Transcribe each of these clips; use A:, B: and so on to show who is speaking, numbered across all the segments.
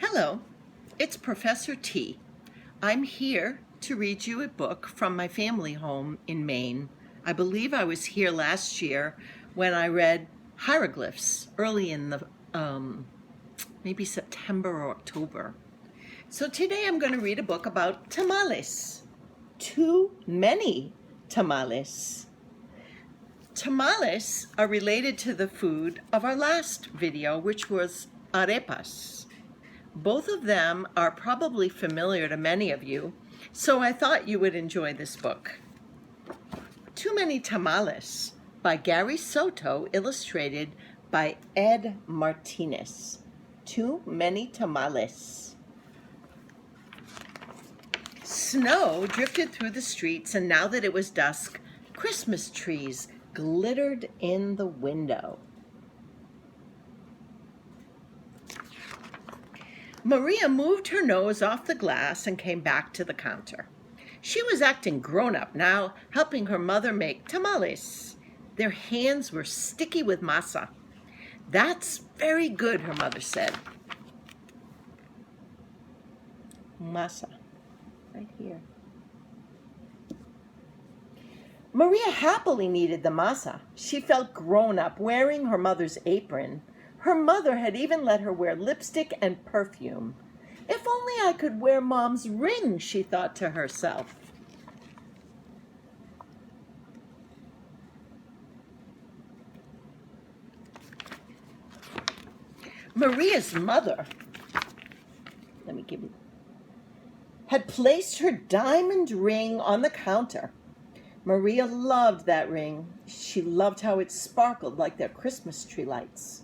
A: Hello, it's Professor T. I'm here to read you a book from my family home in Maine. I believe I was here last year when I read hieroglyphs early in the maybe September or October. So today I'm going to read a book about tamales. Too many tamales. Tamales are related to the food of our last video, which was arepas. Both of them are probably familiar to many of you, so I thought you would enjoy this book. Too Many Tamales by Gary Soto, illustrated by Ed Martinez. Too Many Tamales. Snow drifted through the streets, and now that it was dusk, Christmas trees glittered in the window. Maria moved her nose off the glass and came back to the counter. She was acting grown-up now, helping her mother make tamales. Their hands were sticky with masa. "That's very good," her mother said. Masa, right here. Maria happily kneaded the masa. She felt grown-up, wearing her mother's apron. Her mother had even let her wear lipstick and perfume. "If only I could wear Mom's ring," she thought to herself. Maria's mother, had placed her diamond ring on the counter. Maria loved that ring. She loved how it sparkled like their Christmas tree lights.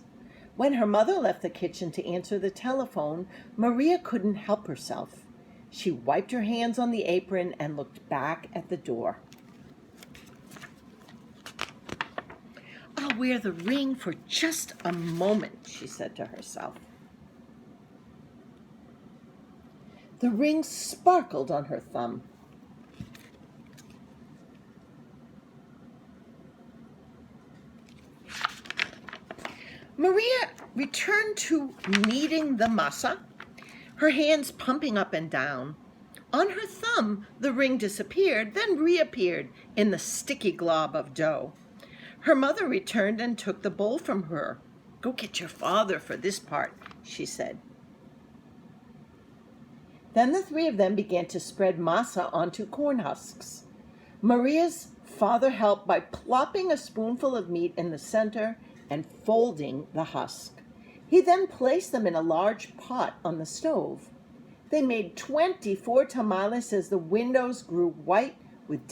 A: When her mother left the kitchen to answer the telephone, Maria couldn't help herself. She wiped her hands on the apron and looked back at the door. "I'll wear the ring for just a moment," she said to herself. The ring sparkled on her thumb. Maria returned to kneading the masa, her hands pumping up and down. On her thumb, the ring disappeared, then reappeared in the sticky glob of dough. Her mother returned and took the bowl from her. "Go get your father for this part," she said. Then the three of them began to spread masa onto corn husks. Maria's father helped by plopping a spoonful of meat in the center and folding the husk. He then placed them in a large pot on the stove. They made 24 tamales as the windows grew white with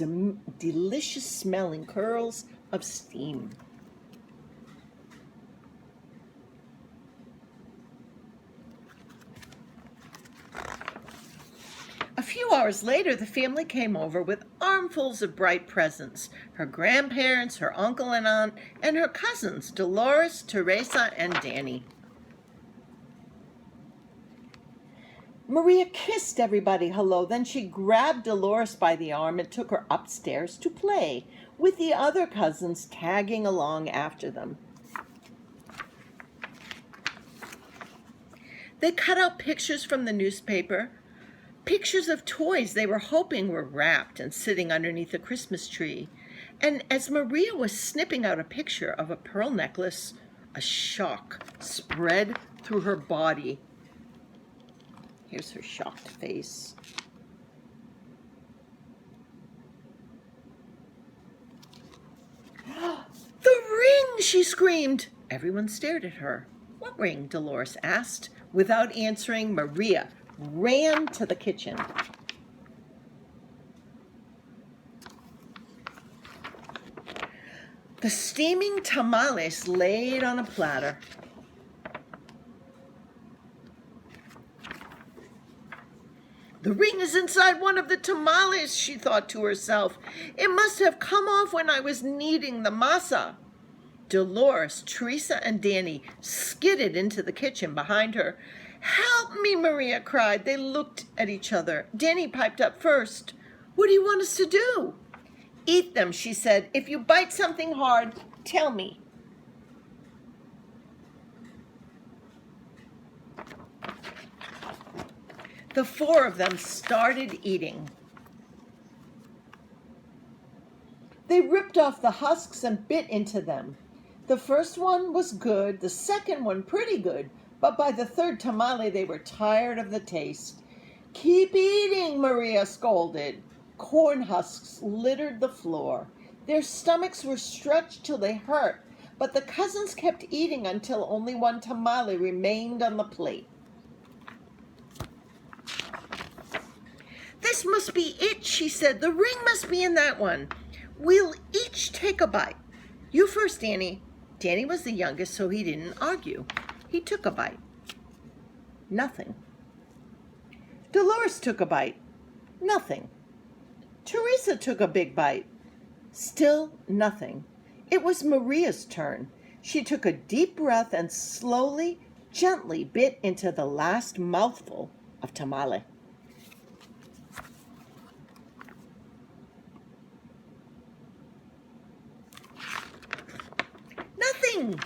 A: delicious smelling curls of steam. A few hours later, the family came over with armfuls of bright presents. Her grandparents, her uncle and aunt, and her cousins, Dolores, Teresa, and Danny. Maria kissed everybody hello. Then she grabbed Dolores by the arm and took her upstairs to play, with the other cousins tagging along after them. They cut out pictures from the newspaper, pictures of toys they were hoping were wrapped and sitting underneath the Christmas tree. And as Maria was snipping out a picture of a pearl necklace, a shock spread through her body. Here's her shocked face. "The ring!" she screamed. Everyone stared at her. "What ring?" Dolores asked. Without answering, Maria ran to the kitchen. The steaming tamales laid on a platter. "The ring is inside one of the tamales," she thought to herself. "It must have come off when I was kneading the masa." Dolores, Teresa, and Danny skidded into the kitchen behind her. "Help me," Maria cried. They looked at each other. Danny piped up first. "What do you want us to do?" "Eat them," she said. "If you bite something hard, tell me." The four of them started eating. They ripped off the husks and bit into them. The first one was good, the second one pretty good, but by the third tamale they were tired of the taste. "Keep eating," Maria scolded. Corn husks littered the floor. Their stomachs were stretched till they hurt, but the cousins kept eating until only one tamale remained on the plate. "This must be it," she said. "The ring must be in that one. We'll each take a bite. You first, Danny." Danny was the youngest, so he didn't argue. He took a bite. Nothing. Dolores took a bite. Nothing. Teresa took a big bite. Still nothing. It was Maria's turn. She took a deep breath and slowly, gently bit into the last mouthful of tamale. Nothing.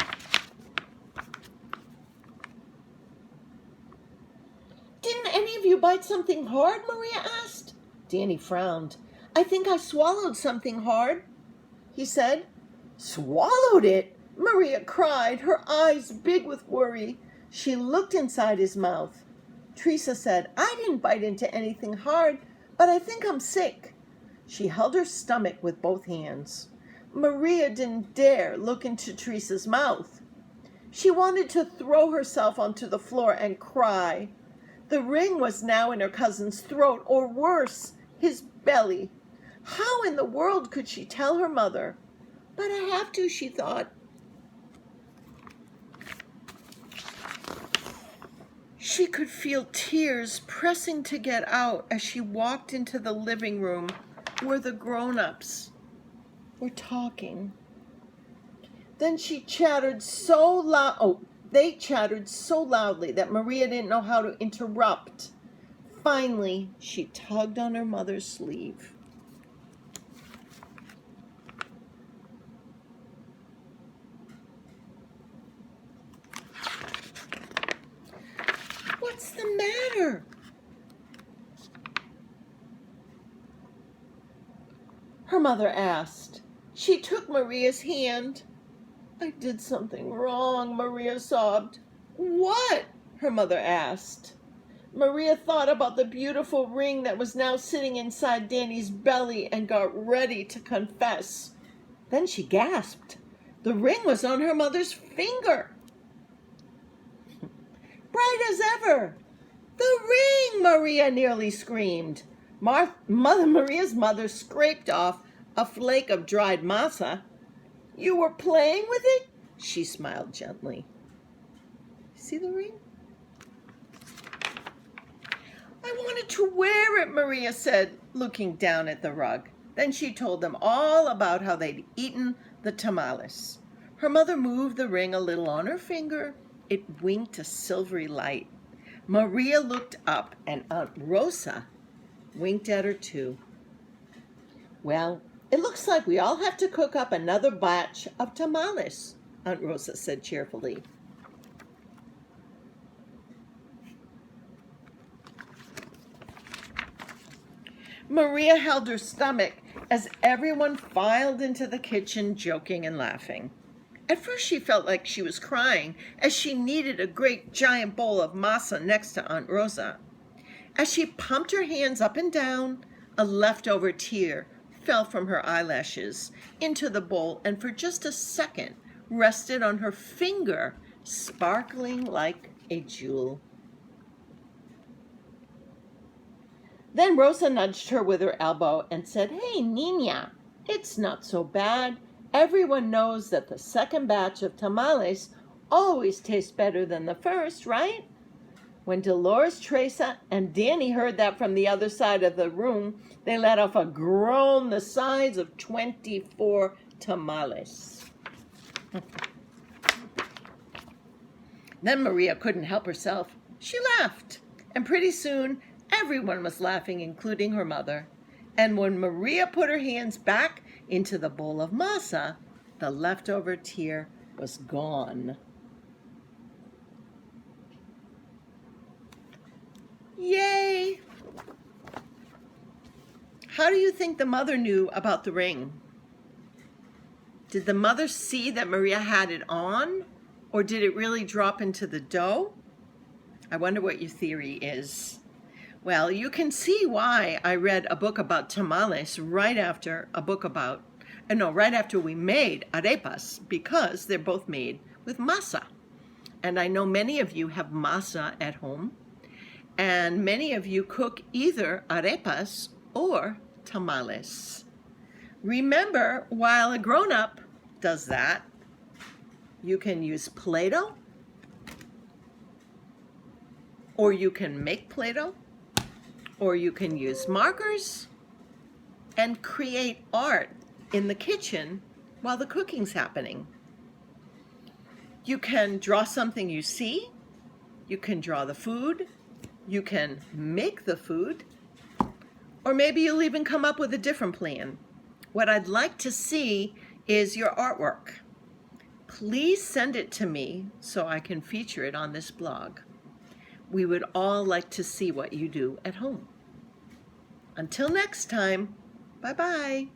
A: "Didn't any of you bite something hard?" Maria asked. Danny frowned. "I think I swallowed something hard," he said. "Swallowed it?" Maria cried, her eyes big with worry. She looked inside his mouth. Teresa said, "I didn't bite into anything hard, but I think I'm sick." She held her stomach with both hands. Maria didn't dare look into Teresa's mouth. She wanted to throw herself onto the floor and cry. The ring was now in her cousin's throat, or worse, his belly. How in the world could she tell her mother? "But I have to," she thought. She could feel tears pressing to get out as she walked into the living room where the grown-ups were talking. Then she chattered so loud. They chattered so loudly that Maria didn't know how to interrupt. Finally, she tugged on her mother's sleeve. "What's the matter?" her mother asked. She took Maria's hand. "I did something wrong," Maria sobbed. "What?" her mother asked. Maria thought about the beautiful ring that was now sitting inside Danny's belly and got ready to confess. Then she gasped. The ring was on her mother's finger. "Bright as ever!" "The ring!" Maria nearly screamed. Maria's mother scraped off a flake of dried masa. "You were playing with it?" She smiled gently. "See the ring?" "I wanted to wear it," Maria said, looking down at the rug. Then she told them all about how they'd eaten the tamales. Her mother moved the ring a little on her finger. It winked a silvery light. Maria looked up, and Aunt Rosa winked at her too. "Well, it looks like we all have to cook up another batch of tamales," Aunt Rosa said cheerfully. Maria held her stomach as everyone filed into the kitchen, joking and laughing. At first she felt like she was crying, as she needed a great giant bowl of masa next to Aunt Rosa. As she pumped her hands up and down, a leftover tear fell from her eyelashes into the bowl and for just a second rested on her finger, sparkling like a jewel. Then Rosa nudged her with her elbow and said, "Hey, Nina, it's not so bad. Everyone knows that the second batch of tamales always tastes better than the first, right?" When Dolores, Teresa, and Danny heard that from the other side of the room, they let off a groan the size of 24 tamales. Then Maria couldn't help herself. She laughed, and pretty soon everyone was laughing, including her mother. And when Maria put her hands back into the bowl of masa, the leftover tear was gone. Yay! How do you think the mother knew about the ring? Did the mother see that Maria had it on, or did it really drop into the dough? I wonder what your theory is. Well, you can see why I read a book about tamales right after we made arepas, because they're both made with masa. And I know many of you have masa at home, and many of you cook either arepas or tamales. Remember, while a grown-up does that, you can use Play-Doh, or you can make Play-Doh, or you can use markers and create art in the kitchen while the cooking's happening. You can draw something you see, you can draw the food, you can make the food, or maybe you'll even come up with a different plan. What I'd like to see is your artwork. Please send it to me so I can feature it on this blog. We would all like to see what you do at home. Until next time, bye-bye.